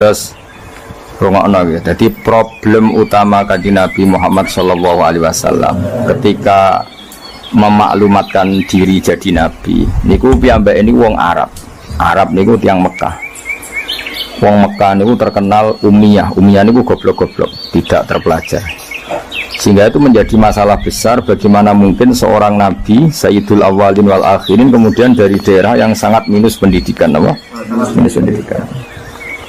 Terus rungokno ya. Jadi problem utama Kanjeng Nabi Muhammad sallallahu alaihi wasallam ketika memaklumatkan diri jadi nabi niku piyambake niku wong Arab. Arab niku tiyang Mekah. Wong Mekah niku terkenal ummiyah. Ummiyah niku goblok-goblok, tidak terpelajar. Sehingga itu menjadi masalah besar bagaimana mungkin seorang nabi Sayyidul Awwalin wal Akhirin kemudian dari daerah yang sangat minus pendidikan, apa? Minus pendidikan.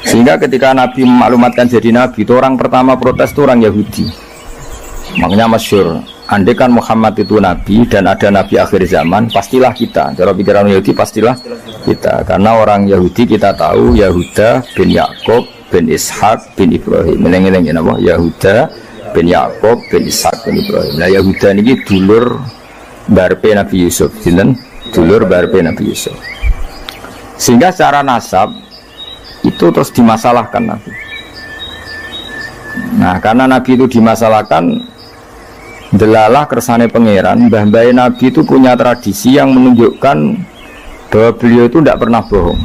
Sehingga ketika Nabi memaklumatkan jadi Nabi itu orang pertama protes itu orang Yahudi. Makanya masyhur, andai kan Muhammad itu Nabi dan ada Nabi akhir zaman, pastilah kita. Cara pikiran Yahudi pastilah kita. Karena orang Yahudi kita tahu Yahuda bin Yakub bin Ishak bin Ibrahim. Meneng-meneng apa? Yahuda bin Yakub bin Ishak bin Ibrahim. Nah Yahuda ini dulur barpe Nabi Yusuf. Dulur barpe Nabi Yusuf. Sehingga secara nasab itu terus dimasalahkan Nabi. Nah karena Nabi itu dimasalahkan, delalah kersane pangeran, mbah-mbah Nabi itu punya tradisi yang menunjukkan bahwa beliau itu tidak pernah bohong.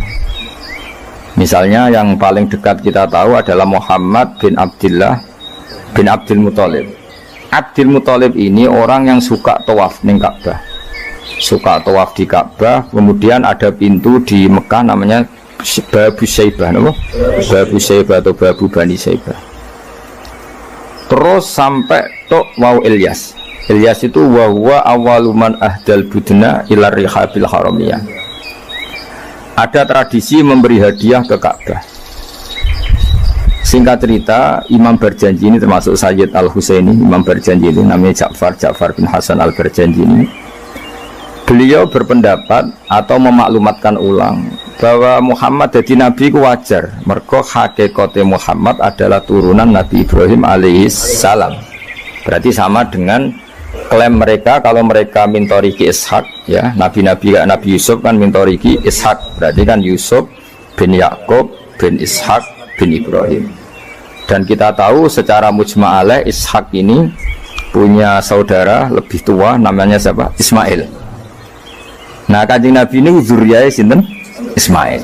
Misalnya yang paling dekat kita tahu adalah Muhammad bin Abdullah bin Abdul Muthalib. Abdul Muthalib ini orang yang suka tawaf ning Ka'bah. Suka tawaf di Ka'bah, kemudian ada pintu di Mekah namanya Babu Syaibah, no? Babu Syaibah atau Babu Bani Syaibah. Terus sampai tok wau Ilyas. Ilyas itu wahwa awaluman ahdal budna ilar rihabil haramiyah. Ada tradisi memberi hadiah ke Ka'bah. Singkat cerita, Imam Berjanji ini termasuk Sayyid Al-Husaini. Imam Berjanji ini namanya Ja'far bin Hasan Al-Berjanji ini. Beliau berpendapat atau memaklumatkan ulang bahwa Muhammad jadi nabi ku wajar. Mergo hakikate Muhammad adalah turunan Nabi Ibrahim alaihissalam. Berarti sama dengan klaim mereka kalau mereka mintoriki Ishak, ya nabi-nabi kayak Nabi Yusuf kan mintoriki Ishak. Berarti kan Yusuf bin Yakub bin Ishak bin Ibrahim. Dan kita tahu secara mujma' alaih Ishak ini punya saudara lebih tua namanya siapa? Ismail. Nah Kanjeng Nabi ini zuriyahnya sinten? Ismail.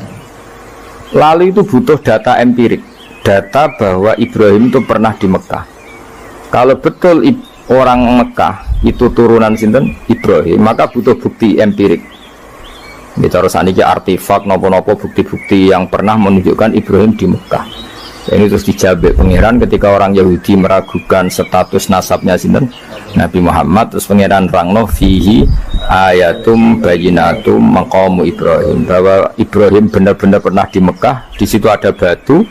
Lalu itu butuh data empirik, data bahwa Ibrahim itu pernah di Mekah. Kalau betul orang Mekah itu turunan sinten? Ibrahim, maka butuh bukti empirik. Bicara saniki artefak nopo-nopo bukti-bukti yang pernah menunjukkan Ibrahim di Mekah. Ini terus dijabek pangeran ketika orang Yahudi meragukan status nasabnya sinten? Nabi Muhammad. Terus pangeran rangno fihi ayatum bayinatum maqamu Ibrahim, bahwa Ibrahim benar-benar pernah di Mekah. Di situ ada batu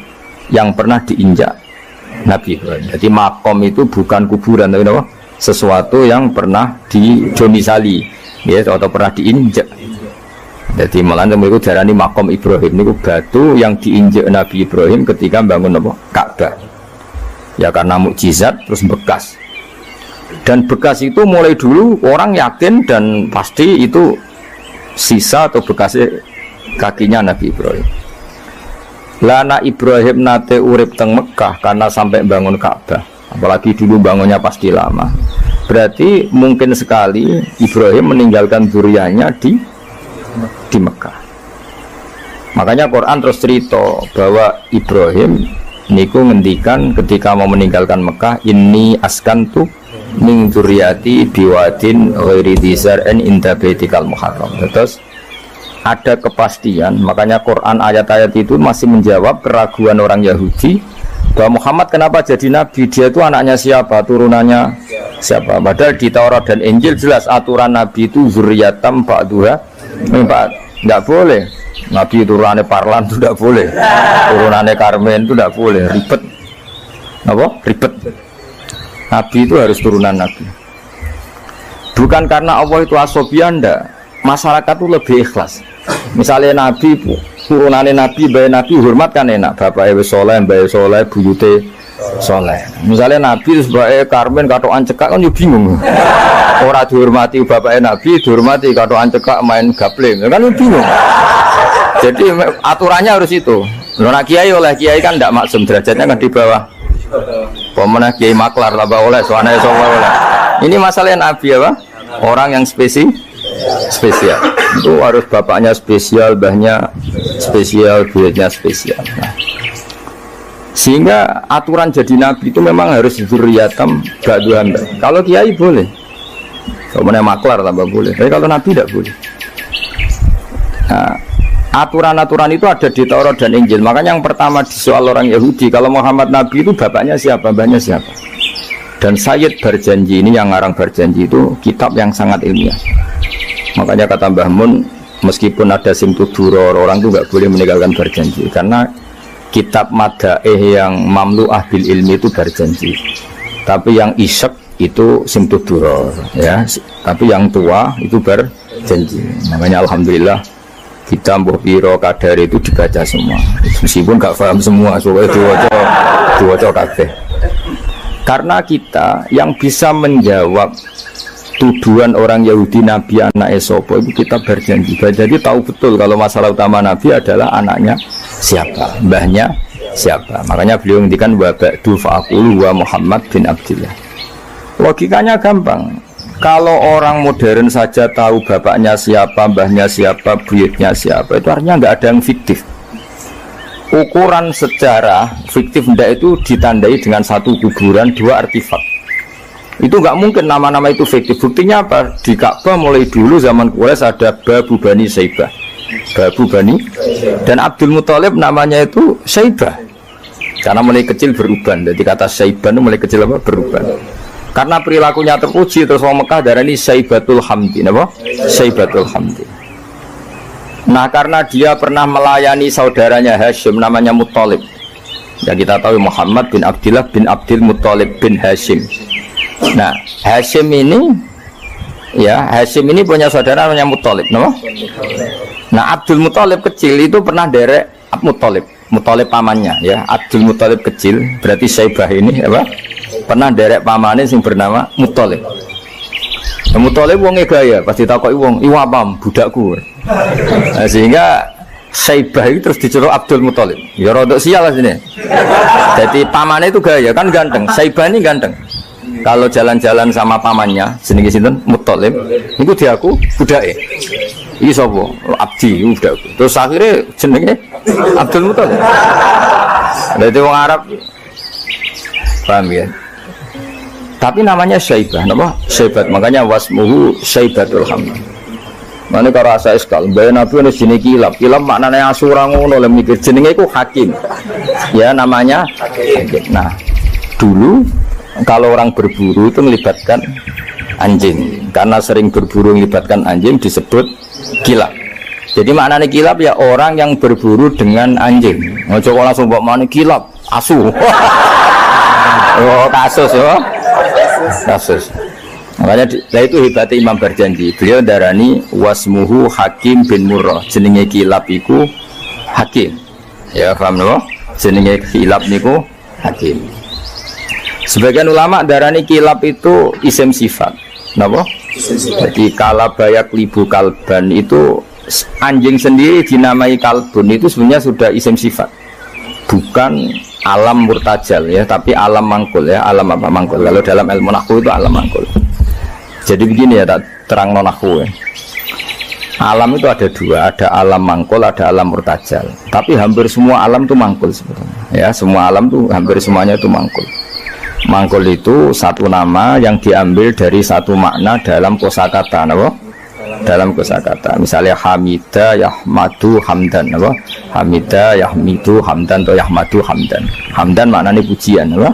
yang pernah diinjak Nabi Ibrahim. Jadi makom itu bukan kuburan, tapi apa? Sesuatu yang pernah didomisali, ya, atau pernah diinjak. Jadi malah itu darani makom Ibrahim itu batu yang diinjak Nabi Ibrahim ketika bangun apa? Ka'bah. Ya karena mukjizat terus bekas. Dan bekas itu mulai dulu orang yakin dan pasti itu sisa atau bekasnya kakinya Nabi Ibrahim. Lana Ibrahim nate urip teng Mekah karena sampai bangun Ka'bah. Apalagi dulu bangunnya pasti lama. Berarti mungkin sekali Ibrahim meninggalkan zuriyahnya di Mekah. Makanya Quran terus cerita bahwa Ibrahim niku ngendikan ketika mau meninggalkan Mekah, inni askantu min dzurriyyati biwadin ghairi dzar'in inda baitikal muharram. Terus ada kepastian, makanya Quran ayat-ayat itu masih menjawab keraguan orang Yahudi bahwa Muhammad kenapa jadi nabi, dia itu anaknya siapa, turunannya siapa. Padahal di Taurat dan Injil jelas aturan nabi itu zurriyatam ba'duha nggak boleh. Nabi turunannya Parlan itu tidak boleh, turunannya Karmen itu tidak boleh, ribet. Apa? Ribet. Nabi itu harus turunan Nabi. Bukan karena Allah itu asobian, enggak. Masyarakat itu lebih ikhlas. Misalnya Nabi, turunannya Nabi, bayi Nabi hormat kan enak. Bapak wis soleh, bayi soleh, buyute soleh. Misalnya Nabi sebagai Karmen katokan cekak kan yo bingung. Orang dihormati bapaknya Nabi, dihormati katokan cekak main gapling, kan yo bingung. Jadi aturannya harus itu. Nak kiai oleh kiai kan tidak maksum, derajatnya kan di bawah. Pemenang kiai maklar tambah oleh, soalnya oleh. Ini masalah Nabi apa? Orang yang spesial. Itu harus bapaknya spesial, mbahnya spesial, buyutnya spesial. Nah, Sehingga aturan jadi nabi itu memang harus dzurriyatam ba'duham. Kalau kiai boleh, kalau maklar tambah boleh, tapi kalau nabi tidak boleh. Nah, aturan-aturan itu ada di Taurat dan Injil. Makanya yang pertama disoal orang Yahudi, kalau Muhammad nabi itu bapaknya siapa, mbahnya siapa. Dan Sayyid Barjanji ini, yang ngarang Barjanji itu kitab yang sangat ilmiah. Makanya kata Mbah Mun, meskipun ada simtuduror, orang itu nggak boleh meninggalkan Barjanji, karena kitab madaih yang mamlu'ah bil ilmi itu Barjanji. Tapi yang isek itu simtuduror, ya. Tapi yang tua itu Barjanji. Makanya alhamdulillah kita Mbah Piro Kadar itu dibaca semua, meskipun nggak paham semua, soalnya diwaca kabeh. Karena kita yang bisa menjawab tuduhan orang Yahudi Nabi anak Esopo itu kita berjanji. Jadi tahu betul kalau masalah utama Nabi adalah anaknya siapa, mbahnya siapa. Makanya beliau ngendikan wa ba'du fa'aqulu wa Muhammad bin Abdillah. Logikanya gampang. Kalau orang modern saja tahu bapaknya siapa, mbahnya siapa, buyutnya siapa, itu artinya nggak ada yang fiktif. Ukuran sejarah fiktif ndak itu ditandai dengan satu kuburan, dua artefak. Itu nggak mungkin nama-nama itu fiktif. Buktinya apa? Di Ka'bah mulai dulu zaman Quraisy ada Babu Bani Saibah, Babu Bani, dan Abdul Muthalib namanya itu Saibah karena mulai kecil beruban. Jadi kata Saibah itu mulai kecil apa? Beruban. Karena perilakunya terpuji, terus orang Mekah darani Saibatul Hamdi, apa? Saibatul Hamdi. Nah, karena dia pernah melayani saudaranya Hashim namanya Muthalib. Ya kita tahu Muhammad bin Abdillah bin Abdul Muthalib bin Hashim. Nah, Hashim ini punya saudara namanya Muthalib, no? Nah, Abdul Muthalib kecil itu pernah derek Muthalib pamannya, ya. Abdul Muthalib kecil, berarti Saibah ini apa? Pernah derek pamannya yang bernama Muthalib. Muthalib wonge gaya, pasti takoki wong, "Iku apa, budakku?" Nah, sehingga Saibah itu terus diceluk Abdul Muthalib. Ya rodok sial lah sini. Jadi pamannya itu gaya, kan ganteng. Saibah ini ganteng. Kalau jalan-jalan sama pamannya, jenenge sinten? Muthalib. Niku diaku budake. Iki sapa? Abdi, budakku. Terus akhirnya jenenge Abdul Muthalib. Dadi wong Arab paham ya? Tapi namanya Saibah, nama Saibat, makanya wasmuhu Saibatul Hamd. Mana kalau rasa eskal, bayar Nabi harus jenis kilap maknanya asura ngono, lem mikir jenenge itu hakim, ya namanya hakim. Nah, dulu kalau orang berburu itu melibatkan anjing, karena sering berburu melibatkan anjing disebut kilap. Jadi maknanya kilap ya orang yang berburu dengan anjing. Mau coba langsung bawa mana kilap, asu. Oh kasus ya. Kasus. Makanya itu hebatnya Imam Barjanji. Beliau darani wasmuhu Hakim bin Murrah. Jenenge kilap iku Hakim. Ya paham no? Jenenge kilap niku Hakim. Sebagian ulama darani kilap itu isim sifat. Napa? Jadi kalabayak libu kalban itu anjing sendiri dinamai kalbun itu sebenarnya sudah isim sifat. Bukan alam murtajal ya, tapi alam mangkul ya. Alam apa mangkul? Kalau dalam ilmu nahwu itu alam mangkul. Jadi begini ya, tak terang nahwu ya. Alam itu ada dua, ada alam mangkul, ada alam murtajal. Tapi hampir semua alam itu mangkul sebetulnya. Ya, semua alam itu hampir semuanya itu mangkul. Mangkul itu satu nama yang diambil dari satu makna dalam kosakata, apa? Dalam kosakata. Misalnya Hamida, Yahmadu, Hamdan, apa? Hamida, Yahmidu, Hamdan atau Yahmadu, Hamdan. Hamdan maknanya pujian, apa?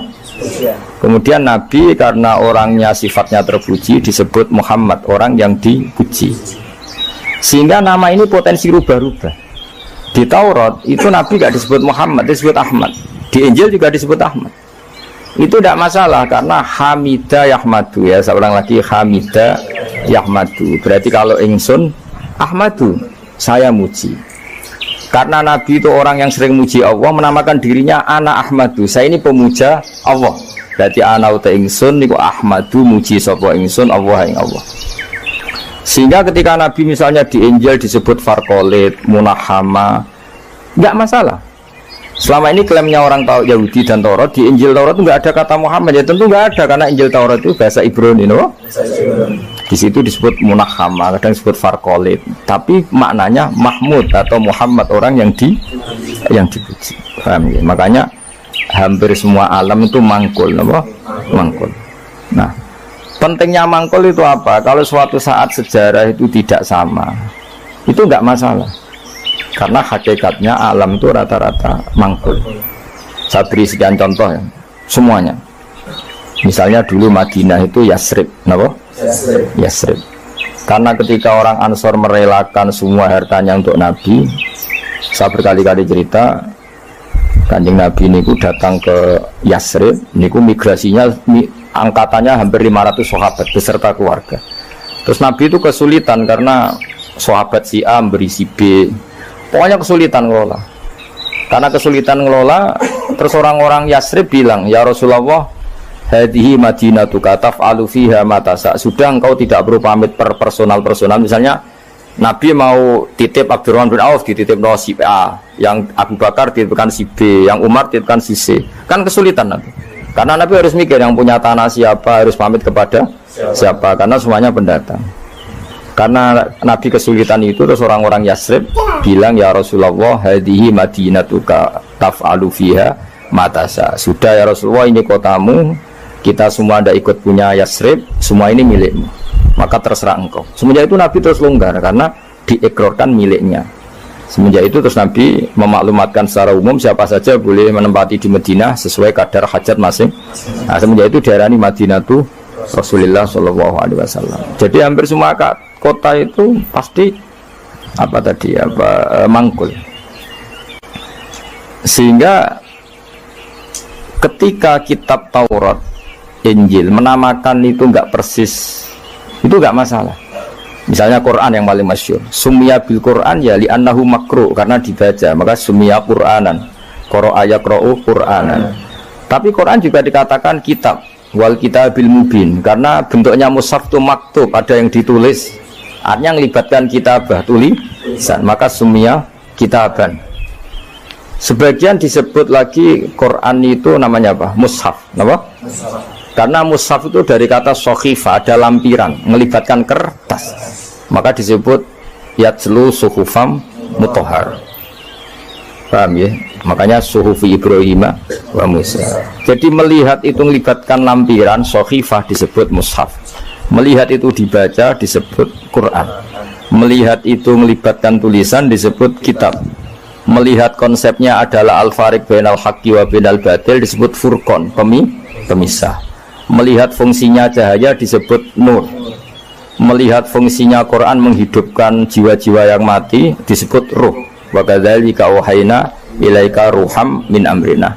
Kemudian Nabi karena orangnya sifatnya terpuji disebut Muhammad, orang yang dipuji. Sehingga nama ini potensi rubah-rubah. Di Taurat itu Nabi tidak disebut Muhammad, disebut Ahmad. Di Injil juga disebut Ahmad. Itu tidak masalah karena Hamida Yahmadu ya, seorang lagi Hamida Yahmadu. Berarti kalau ingsun Ahmadu, saya muji. Karena Nabi itu orang yang sering muji Allah, menamakan dirinya Ana Ahmadu. Saya ini pemuja Allah. Berarti ana uta ingsun niku Ahmadu muji sapa ingsun Allah ing Allah. Sehingga ketika Nabi misalnya di Injil disebut Farqolit, Munahama, enggak masalah. Selama ini klaimnya orang Yahudi dan Taurat, di Injil Taurat itu enggak ada kata Muhammad. Ya tentu enggak ada karena Injil Taurat itu bahasa Ibrani, no? Di situ disebut Munahama, kadang disebut Farqolit. Tapi maknanya Mahmud atau Muhammad, orang yang dipuji. Paham ya? Makanya hampir semua alam itu mangkul, apa? Mangkul. Nah, pentingnya mangkul itu apa? Kalau suatu saat sejarah itu tidak sama, itu enggak masalah. Karena hakikatnya alam itu rata-rata mangkul. Saya beri sekian contoh ya, semuanya. Misalnya dulu Madinah itu Yasrib, kenapa? Yasrib. Karena ketika orang Ansor merelakan semua hartanya untuk Nabi, saya berkali-kali cerita, Kanjeng Nabi niku datang ke Yasrib, niku migrasinya angkatannya hampir 500 sahabat beserta keluarga. Terus Nabi itu kesulitan karena sahabat si A memberi si B, pokoknya kesulitan ngelola. Karena kesulitan ngelola, terus orang-orang Yasrib bilang, ya Rasulullah, hadhihi madinatuka taf'alu fiha ma tasa. Sudah engkau tidak perlu pamit per personal. Misalnya Nabi mau titip Abdurrahman bin Auf dititip si A, yang Abu Bakar dititipkan si B, yang Umar dititipkan si C. Kan kesulitan Nabi. Karena Nabi harus mikir yang punya tanah siapa, harus pamit kepada siapa, karena semuanya pendatang. Karena Nabi kesulitan itu, terus orang-orang Yasrib bilang, ya Rasulullah, hadhihi madinatuka taf'alu fiha ma tasa. Sudah ya Rasulullah, ini kotamu, kita semua ada ikut punya Yasrib, semua ini milikmu, maka terserah engkau. Semenjak itu Nabi terus longgar karena diekrorkan miliknya. Semenjak itu terus Nabi memaklumatkan secara umum siapa saja boleh menempati di Madinah sesuai kadar hajat masing. Nah, semenjak itu diarani Madinatu Rasulullah Shallallahu Alaihi Wasallam. Jadi hampir semua kota itu pasti mangkul. Sehingga ketika kitab Taurat, Injil menamakan itu enggak persis, itu enggak masalah. Misalnya Quran yang paling masyhur, summiya bil Quran ya li'annahu makru, karena dibaca, maka summiya Quranan, qara'a yaqra'u Quranan. Tapi Quran juga dikatakan kitab, wal kitabil mubin, karena bentuknya mushaf itu maktub, ada yang ditulis, artinya melibatkan kitabah, tulisan, maka summiya kitaban. Sebagian disebut lagi Quran itu namanya apa? Mushaf, apa? Karena mushaf itu dari kata sokhifah, ada lampiran, melibatkan kertas, maka disebut yatslu suhufam mutahhar. Paham ya? Makanya suhufi Ibrahim wa Musa. Jadi melihat itu melibatkan lampiran, sokhifah disebut mushaf. Melihat itu dibaca disebut Quran. Melihat itu melibatkan tulisan disebut kitab. Melihat konsepnya adalah al-fariq bainal haqqi wa bainal batil disebut furqan, pemisah. Melihat fungsinya cahaya disebut nur. Melihat fungsinya Quran menghidupkan jiwa-jiwa yang mati disebut ruh. Wa kadzalika auhayna ilaika ruham min amrina.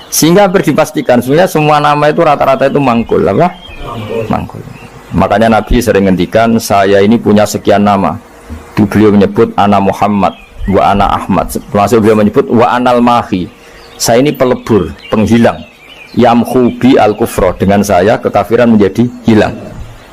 Sehingga berdipastikan sebenarnya semua nama itu rata-rata itu mangkul, apa? Mangkul. Makanya Nabi sering ngendikan, saya ini punya sekian nama. Beliau menyebut ana Muhammad wa ana Ahmad. Termasuk beliau menyebut wa anal mahi. Saya ini pelebur, penghilang. Yamhu bi al-kufra, dengan saya kekafiran menjadi hilang.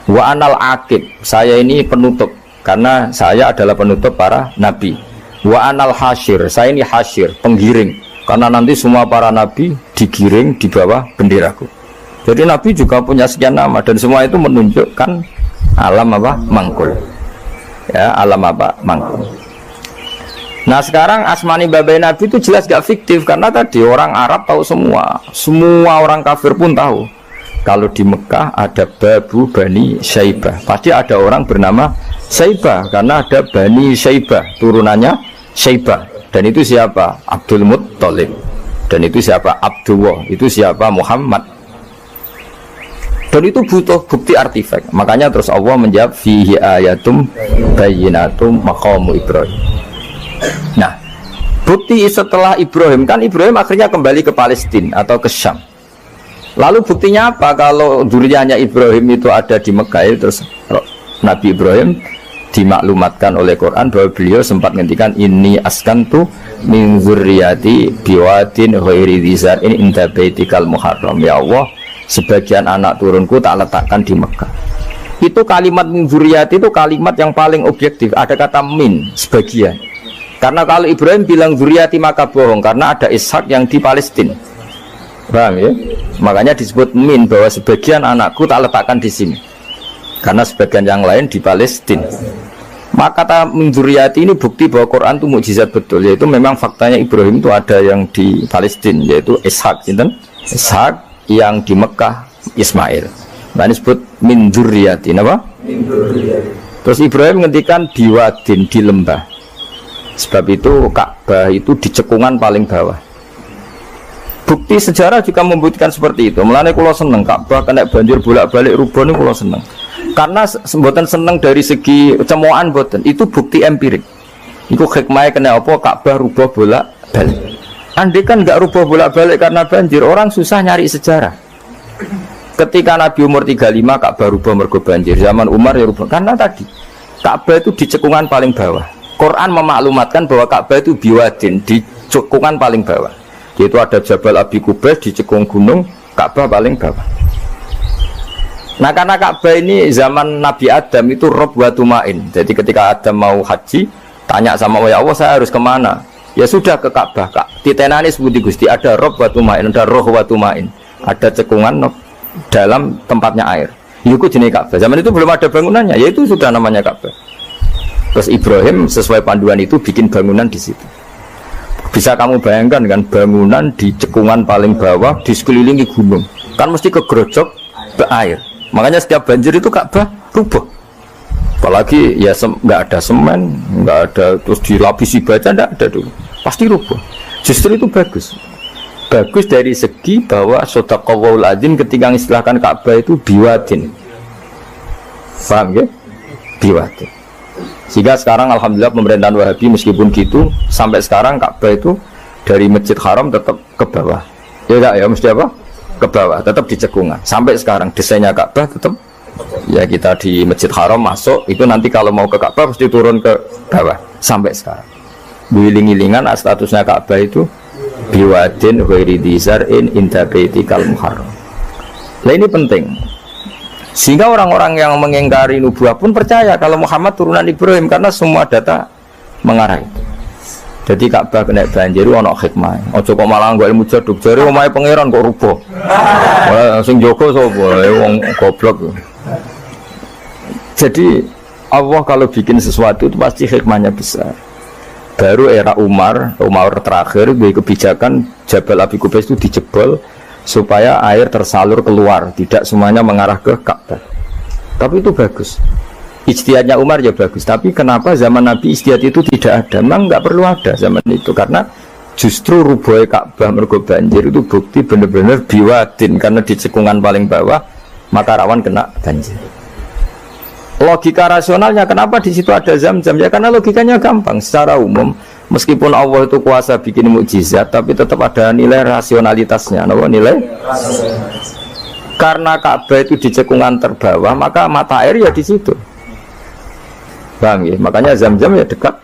Wa anal aqib, saya ini penutup, karena saya adalah penutup para nabi. Wa anal hasyir, saya ini hasyir, penggiring, karena nanti semua para nabi digiring di bawah benderaku. Jadi nabi juga punya sekian nama, dan semua itu menunjukkan alam apa? Mangkul. Ya, alam apa? Mangkul. Nah sekarang asmani babai Nabi itu jelas gak fiktif, karena tadi orang Arab tahu semua orang kafir pun tahu. Kalau di Mekah ada Babu Bani Syaibah, pasti ada orang bernama Syaibah, karena ada Bani Syaibah, turunannya Syaibah. Dan itu siapa? Abdul Muttalib. Dan itu siapa? Abdullah. Itu siapa? Muhammad. Dan itu butuh bukti artefak. Makanya terus Allah menjawab fihi ayatum bayyinatum maqamu Ibrahim. Nah, bukti setelah Ibrahim, kan Ibrahim akhirnya kembali ke Palestina atau ke Syam. Lalu buktinya apa kalau dzurriyyahnya Ibrahim itu ada di Mekah? Terus Nabi Ibrahim dimaklumatkan oleh Quran bahwa beliau sempat ngendikan inni askantu min dzurriyyati biwadin ghairi dzar in inda baitikal muharram. Ya Allah, sebagian anak turunku tak letakkan di Mekah. Itu kalimat min dzurriyyati itu kalimat yang paling objektif. Ada kata min, sebagian. Karena kalau Ibrahim bilang dzurriyyati maka bohong, karena ada Ishak yang di Palestina. Paham ya? Makanya disebut min, bahwa sebagian anakku tak letakkan di sini, karena sebagian yang lain di Palestina. Maka kata min dzurriyyati ini bukti bahwa Quran itu mukjizat betul, yaitu memang faktanya Ibrahim itu ada yang di Palestina, yaitu Ishak, Ishak yang di Mekah Ismail. Nah, ini disebut min dzurriyyati, apa? Terus Ibrahim ngendikan biwadin, di lembah. Sebab itu Ka'bah itu di cekungan paling bawah. Bukti sejarah juga membuktikan seperti itu. Mulane kula seneng Ka'bah kena banjir bolak-balik rubon niku kula seneng. Karena mboten seneng dari segi cemoan mboten, itu bukti empirik. Iku hikmahnya kena apa Ka'bah rubah bolak-balik. Andai kan enggak rubah bolak-balik karena banjir, orang susah nyari sejarah. Ketika Nabi umur 35 Ka'bah rubah mergo banjir, zaman Umar ya rubah karena tadi Ka'bah itu di cekungan paling bawah. Quran memaklumatkan bahwa Ka'bah itu biwadin, di cekungan paling bawah. Yaitu ada Jabal Abi Qubais di cekung gunung, Ka'bah paling bawah. Nah, karena Ka'bah ini zaman Nabi Adam itu rob wa tumain. Jadi ketika Adam mau haji, tanya sama ya Allah, saya harus kemana? Ya sudah ke Ka'bah. Titenani sebuti Gusti, ada rob wa tumain, ada roh wa tumain. Ada cekungan dalam tempatnya air. Itu jenis Ka'bah. Zaman itu belum ada bangunannya, yaitu sudah namanya Ka'bah. Terus Ibrahim sesuai panduan itu bikin bangunan di situ. Bisa kamu bayangkan kan bangunan di cekungan paling bawah di sekelilingi gunung. Kan mesti kegerojok air. Makanya setiap banjir itu Ka'bah rubah. Apalagi ya nggak ada semen, nggak ada terus dilapisi baja, nggak ada dulu. Pasti rubah. Justru itu bagus. Bagus dari segi bahwa shadaqallahul adzim ketika mengistilahkan Ka'bah itu biwadin. Paham ya? Biwadin. Sehingga sekarang alhamdulillah pemerintahan Wahabi meskipun gitu sampai sekarang Ka'bah itu dari Masjid Haram tetap ke bawah. Ya enggak ya mesti apa? Ke bawah, tetap di cekungan. Sampai sekarang desainnya Ka'bah tetap ya kita di Masjid Haram masuk itu nanti kalau mau ke Ka'bah pasti turun ke bawah sampai sekarang. Wiling-wilingan statusnya Ka'bah itu biwadin ghairi dzar'in inda baitikal muharram. Nah ini penting. Sehingga orang-orang yang mengingkari nubuah pun percaya kalau Muhammad turunan Ibrahim karena semua data mengarah itu. Jadi Ka'bah kena banjir ono hikmah. Ojo kok malah nggo ilmu jaduk jare omahe pangeran kok rubuh. Ora sing jaga sapa? Wong goblok. Jadi Allah kalau bikin sesuatu itu pasti hikmahnya besar. Baru era Umar terakhir gue kebijakan Jabal Abi Qubais itu dijebol supaya air tersalur keluar, tidak semuanya mengarah ke Ka'bah. Tapi itu bagus. Ijtihadnya Umar ya bagus, tapi kenapa zaman Nabi ijtihad itu tidak ada? Memang nggak perlu ada zaman itu, karena justru rubuhnya Ka'bah mergo banjir itu bukti benar-benar biwadin, karena di cekungan paling bawah maka rawan kena banjir. Logika rasionalnya kenapa di situ ada zam-zam? Ya karena logikanya gampang. Secara umum meskipun Allah itu kuasa bikin mukjizat, tapi tetap ada nilai rasionalitasnya. Nilai karena Ka'bah itu di cekungan terbawah, maka mata air ya di situ. Paham ya? Makanya zam-zam ya dekat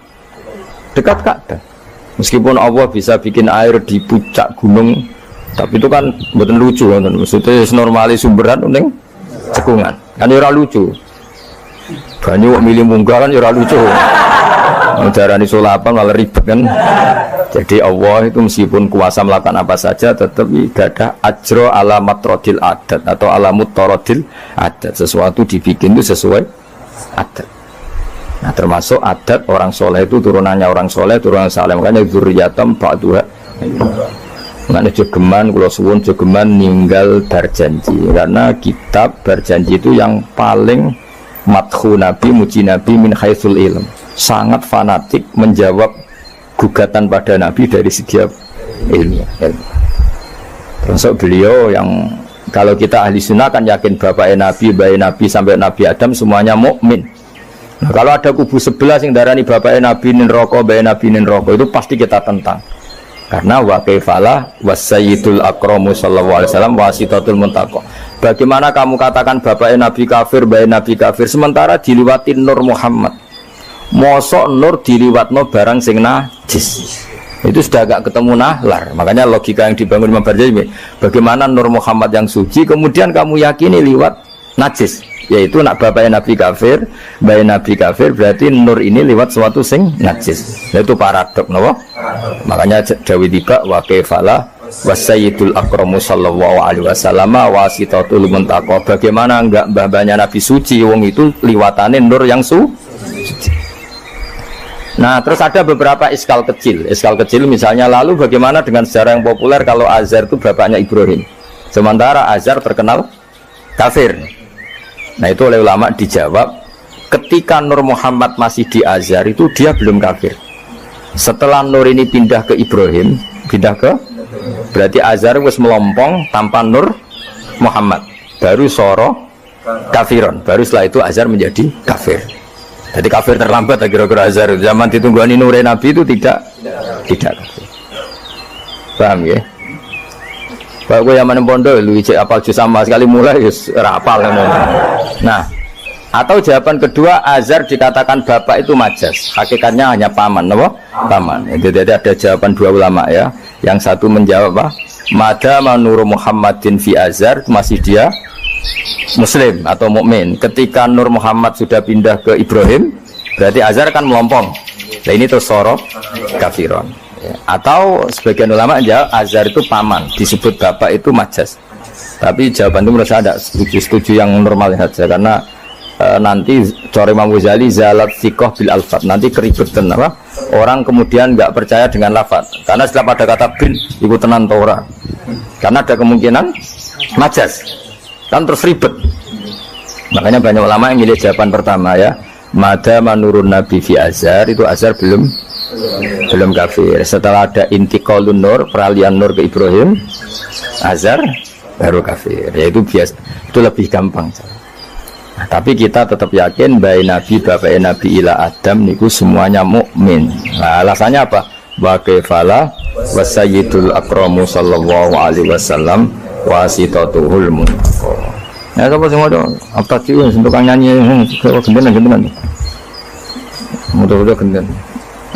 Ka'bah. Meskipun Allah bisa bikin air di puncak gunung, tapi itu kan betul lucu kan? Maksudnya normali sumberan ning cekungan. Kan ora lucu. Banyu milih munggah kan ora lucu. Darani sulapan malah ribet kan. Jadi Allah itu meskipun kuasa melakukan apa saja tetap tidak ada ajro ala matrodil adat atau ala mutarodil adat. Sesuatu dibikin itu sesuai adat. Nah termasuk adat orang soleh itu turunannya orang soleh, turunan saleh, makanya dzurriyyatam ba'duha. Makanya jogeman, kalau suwun jogeman ninggal berjanji, karena kitab berjanji itu yang paling madhu Nabi, muji Nabi min haitsul ilm, sangat fanatik menjawab gugatan pada Nabi dari segi ilmiah. Termasuk beliau yang kalau kita ahli sunnah kan yakin bapaknya Nabi, bayi Nabi sampai Nabi Adam semuanya mukmin. Nah, kalau ada kubu sebelah yang darani bapaknya Nabi nin roko, bayi Nabi nin roko, itu pasti kita tentang. Karena wa kaifalah wasayyidul akramu sallallahu alaihi wasallam wasitatul muntaqo. Bagaimana kamu katakan bapaknya Nabi kafir, bayi Nabi kafir, sementara diliwatin Nur Muhammad. Mosok Nur diliwatno barang sing najis. Itu sudah agak ketemu nahlar. Makanya logika yang dibangun Imam Barjani, bagaimana Nur Muhammad yang suci kemudian kamu yakini liwat najis, yaitu nak bapaknya Nabi kafir, bayi Nabi kafir, berarti Nur ini liwat suatu sing najis. Itu paradok, no? Makanya Dawi tiba wa kaifalah wasayyidul akramu sallallahu alaihi wasallam wasitatul muntaqo. Bagaimana enggak mbah-mbahnya Nabi suci, wong itu liwatane nur yang suci. Nah, terus ada beberapa iskal kecil. Iskal kecil misalnya, lalu bagaimana dengan sejarah yang populer kalau Azar itu bapaknya Ibrahim, sementara Azar terkenal kafir. Nah, itu oleh ulama dijawab, ketika Nur Muhammad masih di Azar itu dia belum kafir. Setelah Nur ini pindah ke Ibrahim, berarti Azar wis melompong tanpa Nur Muhammad, baru soro kafiron, baru setelah itu Azar menjadi kafir. Jadi kafir terlambat kira-kira Azar. Zaman ditunggani Nure Nabi itu tidak kafir. Paham ya? Kalau gue yang pondok lu cek apal juz sama sekali mulai rapal. Nah, atau jawaban kedua, Azar dikatakan bapak itu majas, hakikatnya hanya paman, apa? Paman. Jadi ada jawaban dua ulama ya. Yang satu menjawab apa? Madama Nur Muhammadin fi Azar, masih dia Muslim atau mukmin. Ketika Nur Muhammad sudah pindah ke Ibrahim, berarti Azar kan melompong. Nah ini terus soro kafiron. Ya. Atau sebagian ulama jawab Azar itu paman, disebut bapak itu majas. Tapi jawaban itu menurut saya tidak setuju yang normal saja, karena nanti cara Imam Ghazali zalat sikoh bil alfat, nanti keributan apa? Orang kemudian nggak percaya dengan lafaz, karena setelah pada kata bin ikut tenan Torah, karena ada kemungkinan majas. Kan terus ribet. Makanya banyak ulama yang milih jawaban pertama ya. Madama nurun Nabi fi Azhar, itu Azhar belum kafir. Setelah ada intiqalun nur, peralihan nur ke Ibrahim, Azhar baru kafir. Ya itu biasa, itu lebih gampang. Nah, tapi kita tetap yakin bahwa Nabi bapak Nabi ila Adam niku semuanya mukmin. Nah, alasannya apa? Wa kaifala wasayyidul akramu sallallahu alaihi wasallam wasitatuhul muntaqa. Ya apa semua dong? Apa sih untuk nyanyi gendenan. Mudah-mudahan gendenan.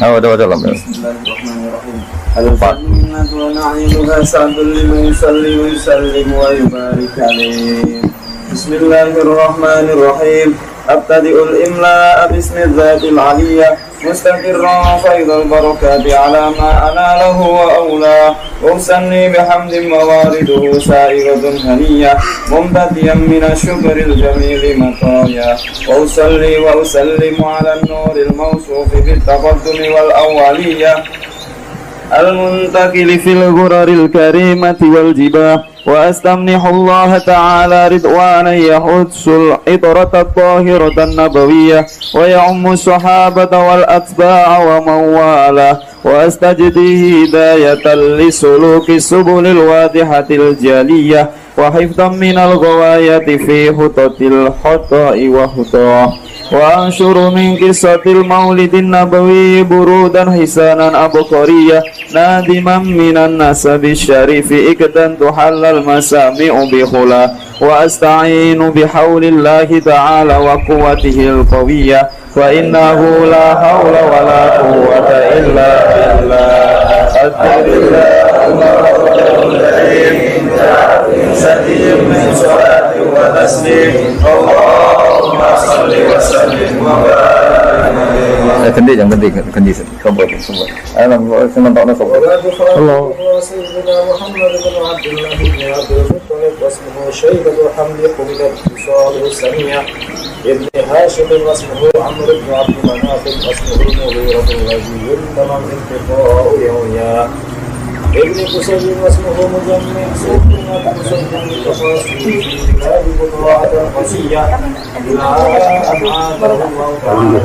Ada lah. Bismillahirrahmanirrahim. Abtadi'ul imla bismi dzatil aliyah mustaqirran faidul barakati ala ma analah wa awla usanni bihamdi mawariduhu sa'iratun haniyah mumtadiyan minasyukril jamili mataya wa usalli wa usallimu ala nuril mawsufi bitaqaddumi wal awaliyah al-muntakili fil ghuraril karimati wal jibah wa astamnihu Allah ta'ala ridwanan yahudsul itrata tahiratan nabawiyyah wa ya'ummu sahabata wal atba'a wa mawala wa astajdihi hidayatan li suluki subulil wadihatil jaliyah wa hifdhan minal ghawayati fi hutatil khata'i wa hutah wa anshuru min qissatil maulidin nabawi burudan hisanan abqariyah nadiman minan nasabi syarifi ikdan tuhallal masami'u bi khula wa asta'inu bihaulillahi ta'ala wa quwwatihil qawiyyah wa innahu la hawla wa la quwwata illa billah alhamdulillah Allahul karim sayyidil min salati wa taslim Allahumma salli wa sallim wa barik Ganti yang ganti sobat. Ayo senang tak nak sobat. Allah. Sayyidina Muhammad bin Abdullah bin Abdul Muttalib wasmuhu Syaibatu Hamdi Qumidat Salih Saniyah Ibn Hashim wasmuhu Amr bin Abdul Manaf wasmuhu Mughiratul Ghaziyun tamam intifa'u yawnya Ibn Qusayyin wasmuhu Mujammih Suhbin wa Qusayyin Qasasih Nabi Butu'at al-Qasiyah Abdu'at Allah Ta'ala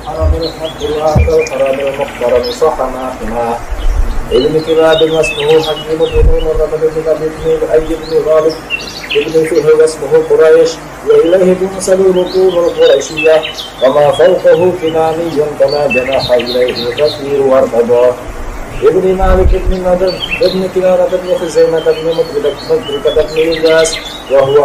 حرم الحق الآخر حرم المخترم صحنا حماه ابن كلاب واسمه حكيم بن عمر بن ابن الأي بن غالب ابن فيه واسمه قريش وإليه تنسب الركوب القريشية وما فوقه كناني كما جناح إليه الكثير وارتضى ابن مالك بن نضر ابن كلابة بن خزيمة بن مدركة بن إلياس وهو